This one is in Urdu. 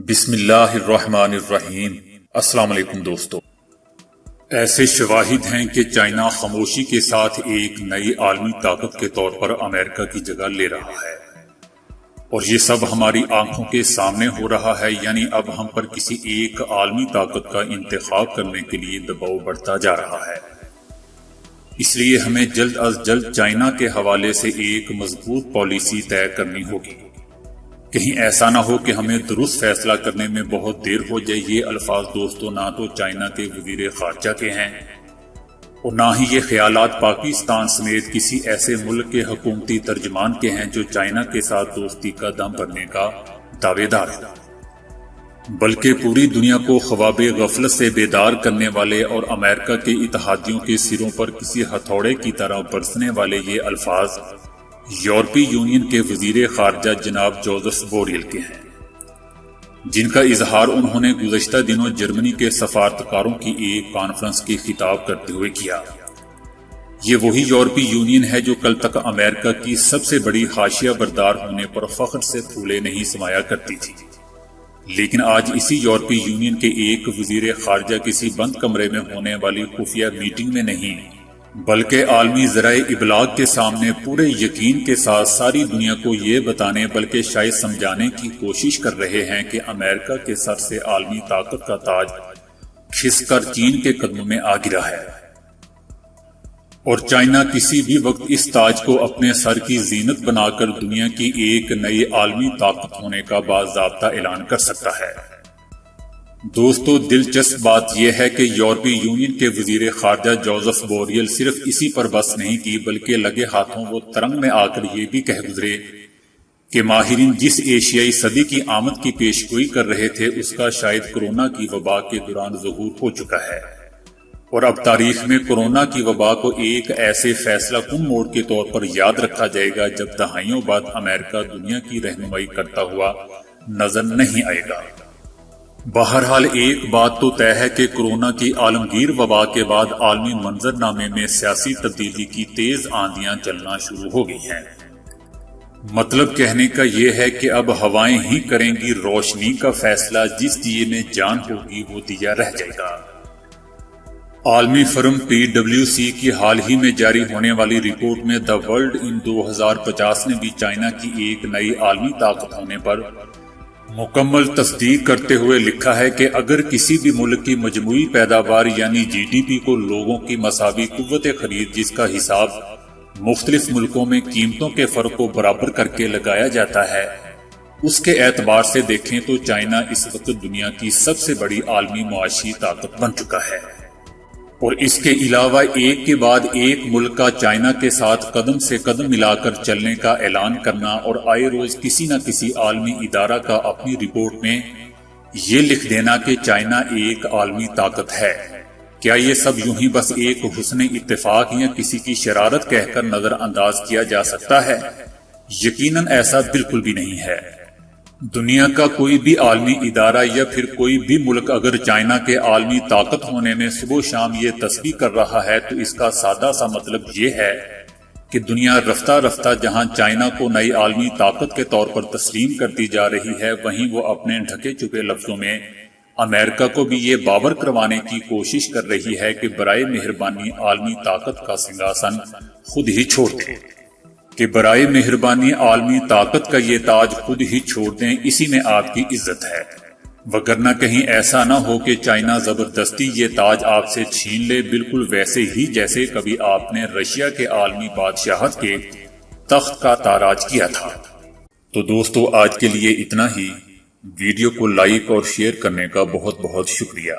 بسم اللہ الرحمن الرحیم۔ السلام علیکم دوستو۔ ایسے شواہد ہیں کہ چائنا خاموشی کے ساتھ ایک نئی عالمی طاقت کے طور پر امریکہ کی جگہ لے رہا ہے، اور یہ سب ہماری آنکھوں کے سامنے ہو رہا ہے۔ یعنی اب ہم پر کسی ایک عالمی طاقت کا انتخاب کرنے کے لیے دباؤ بڑھتا جا رہا ہے۔ اس لیے ہمیں جلد از جلد چائنا کے حوالے سے ایک مضبوط پالیسی طے کرنی ہوگی۔ کہیں ایسا نہ ہو کہ ہمیں درست فیصلہ کرنے میں بہت دیر ہو جائے۔ یہ الفاظ دوستو نہ تو چائنا کے وزیر خارجہ کے ہیں اور نہ ہی یہ خیالات پاکستان سمیت کسی ایسے ملک کے حکومتی ترجمان کے ہیں جو چائنا کے ساتھ دوستی کا دم بھرنے کا دعوے دار ہے، بلکہ پوری دنیا کو خواب غفلت سے بیدار کرنے والے اور امریکہ کے اتحادیوں کے سروں پر کسی ہتھوڑے کی طرح برسنے والے یہ الفاظ یورپی یونین کے وزیر خارجہ جناب جوزف بوریل کے ہیں، جن کا اظہار انہوں نے گزشتہ دنوں جرمنی کے سفارتکاروں کی ایک کانفرنس کی خطاب کرتے ہوئے کیا۔ یہ وہی یورپی یونین ہے جو کل تک امریکہ کی سب سے بڑی حاشیہ بردار ہونے پر فخر سے پھولے نہیں سمایا کرتی تھی، لیکن آج اسی یورپی یونین کے ایک وزیر خارجہ کسی بند کمرے میں ہونے والی خفیہ میٹنگ میں نہیں بلکہ عالمی ذرائع ابلاغ کے سامنے پورے یقین کے ساتھ ساری دنیا کو یہ بتانے بلکہ شاید سمجھانے کی کوشش کر رہے ہیں کہ امریکہ کے سر سے عالمی طاقت کا تاج کھس کر چین کے قدموں میں آ گرا ہے، اور چائنا کسی بھی وقت اس تاج کو اپنے سر کی زینت بنا کر دنیا کی ایک نئی عالمی طاقت ہونے کا باضابطہ اعلان کر سکتا ہے۔ دوستو، دلچسپ بات یہ ہے کہ یورپی یونین کے وزیر خارجہ جوزف بوریل صرف اسی پر بس نہیں کی بلکہ لگے ہاتھوں وہ ترنگ میں آ کر یہ بھی کہہ گزرے کہ ماہرین جس ایشیائی صدی کی آمد کی پیشگوئی کر رہے تھے اس کا شاید کورونا کی وبا کے دوران ظہور ہو چکا ہے، اور اب تاریخ میں کورونا کی وبا کو ایک ایسے فیصلہ کن موڑ کے طور پر یاد رکھا جائے گا جب دہائیوں بعد امریکہ دنیا کی رہنمائی کرتا ہوا نظر نہیں آئے گا۔ بہرحال ایک بات تو طے ہے کہ کورونا کی عالمگیر وبا کے بعد عالمی منظرنامے میں سیاسی تبدیلی کی تیز آندیاں چلنا شروع ہو گئی ہیں۔ مطلب کہنے کا یہ ہے کہ اب ہوائیں ہی کریں گی روشنی کا فیصلہ، جس دیے میں جان ہوگی وہ دیا رہ جائے گا۔ عالمی فرم PwC کی حال ہی میں جاری ہونے والی رپورٹ میں دی ورلڈ ان 2050 نے بھی چائنا کی ایک نئی عالمی طاقت ہونے پر مکمل تصدیق کرتے ہوئے لکھا ہے کہ اگر کسی بھی ملک کی مجموعی پیداوار یعنی GDP کو لوگوں کی مساوی قوت خرید جس کا حساب مختلف ملکوں میں قیمتوں کے فرق کو برابر کر کے لگایا جاتا ہے، اس کے اعتبار سے دیکھیں تو چائنا اس وقت دنیا کی سب سے بڑی عالمی معاشی طاقت بن چکا ہے، اور اس کے علاوہ ایک کے بعد ایک ملک کا چائنا کے ساتھ قدم سے قدم ملا کر چلنے کا اعلان کرنا، اور آئے روز کسی نہ کسی عالمی ادارہ کا اپنی رپورٹ میں یہ لکھ دینا کہ چائنا ایک عالمی طاقت ہے۔ کیا یہ سب یوں ہی بس ایک حسن اتفاق یا کسی کی شرارت کہہ کر نظر انداز کیا جا سکتا ہے؟ یقیناً ایسا بالکل بھی نہیں ہے۔ دنیا کا کوئی بھی عالمی ادارہ یا پھر کوئی بھی ملک اگر چائنا کے عالمی طاقت ہونے میں صبح و شام یہ تصدیق کر رہا ہے تو اس کا سادہ سا مطلب یہ ہے کہ دنیا رفتہ رفتہ جہاں چائنا کو نئی عالمی طاقت کے طور پر تسلیم کرتی جا رہی ہے، وہیں وہ اپنے ڈھکے چھپے لفظوں میں امریکہ کو بھی یہ باور کروانے کی کوشش کر رہی ہے کہ برائے مہربانی عالمی طاقت کا سنگھاسن خود ہی چھوڑ دیں، کہ برائے مہربانی عالمی طاقت کا یہ تاج خود ہی چھوڑ دیں، اسی میں آپ کی عزت ہے، وگرنہ کہیں ایسا نہ ہو کہ چائنا زبردستی یہ تاج آپ سے چھین لے، بالکل ویسے ہی جیسے کبھی آپ نے رشیا کے عالمی بادشاہت کے تخت کا تاراج کیا تھا۔ تو دوستو آج کے لیے اتنا ہی۔ ویڈیو کو لائک اور شیئر کرنے کا بہت بہت شکریہ۔